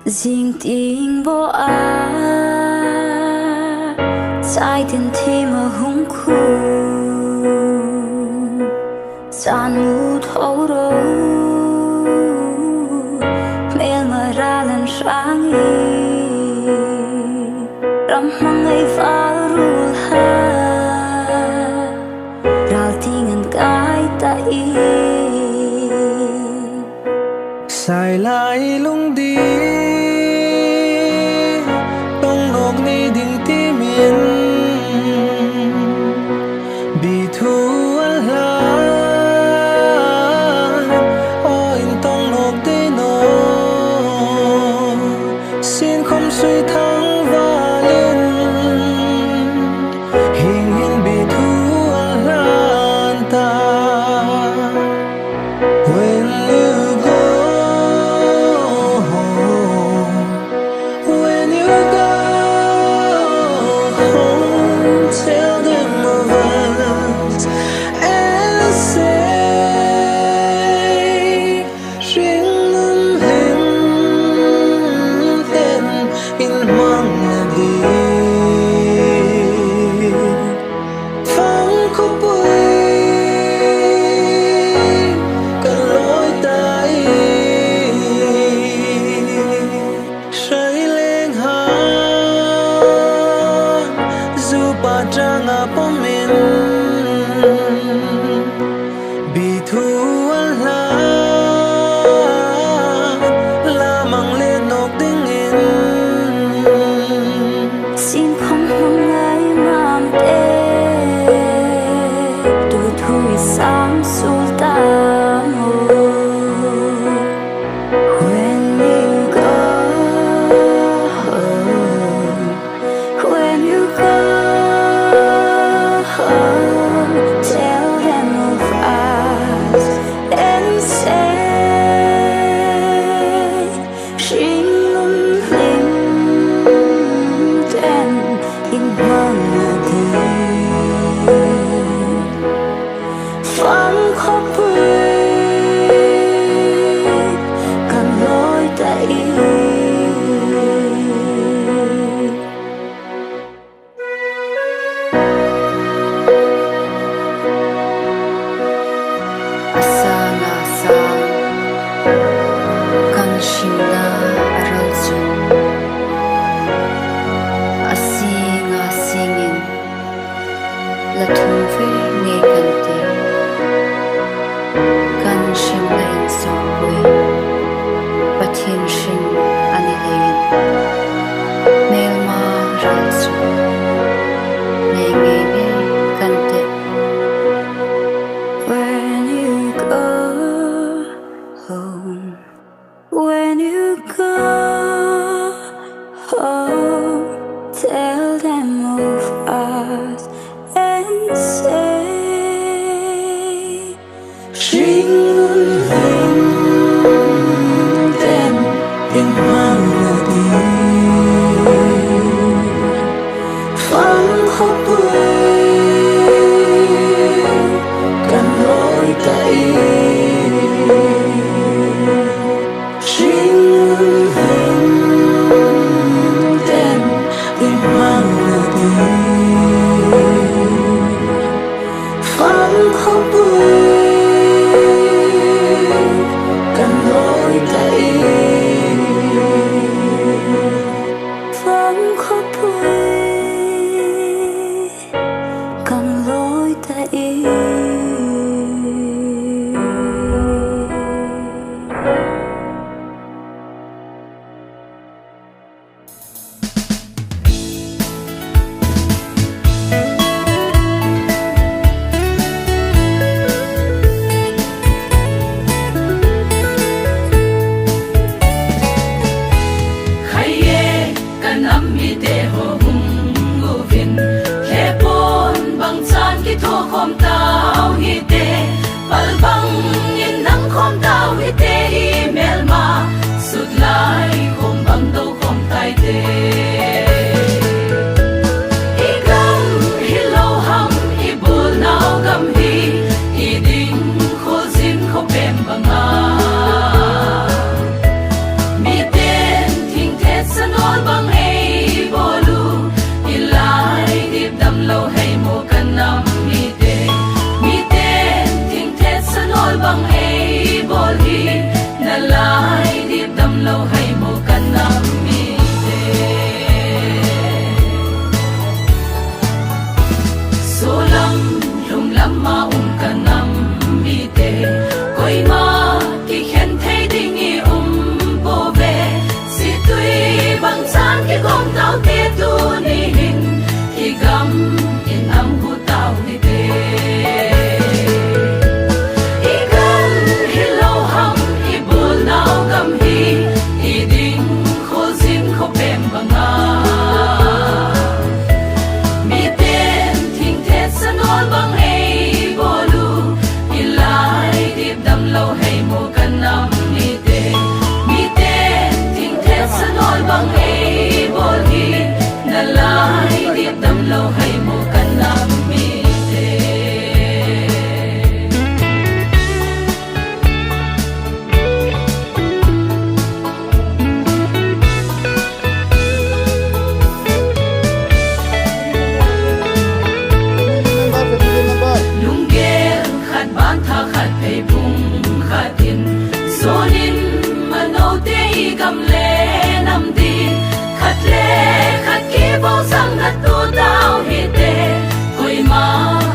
riêng tiếng vô á trái tim thì mà hung khu gian mù thấu đâu mel mà ra lần sáng ram mang ngày phá rùa ha rào tiếng cái tay sai lại lung đi tông nọc ni đình ti miền bị thu la ôi tông nọc đi nô xin không suy thắng và lên hình hình bị thu la ta when you go. Jangan pomin bituala lamang lenok dingin xin không mong ai mam tê tu thui sáng sultan when you go when you go. Tell them of us and say she lung linh đen in melody phang khóc vui cần lối tay Shina aralzu asinga singin la thuve nge kante kan shina in songwe pathin shin ani lein mel ma ralzu nge nge kante when you go home. When you go home, tell them of us and say, Sing lung them in melody, phang khóc vui, cần lối tay. Phang khóc vui cần lối tay phang khóc vui cần lối tay. Khom tao hi te palbang in nang khom tao hi te email ma sut lai khom bang do khom tai te igam hello ham ibul nau gam hi iding khol zin kho pem banga mi ten thing khát in sonin mano te gam le nam di khát ki bao sang na tu dao hi te koi ma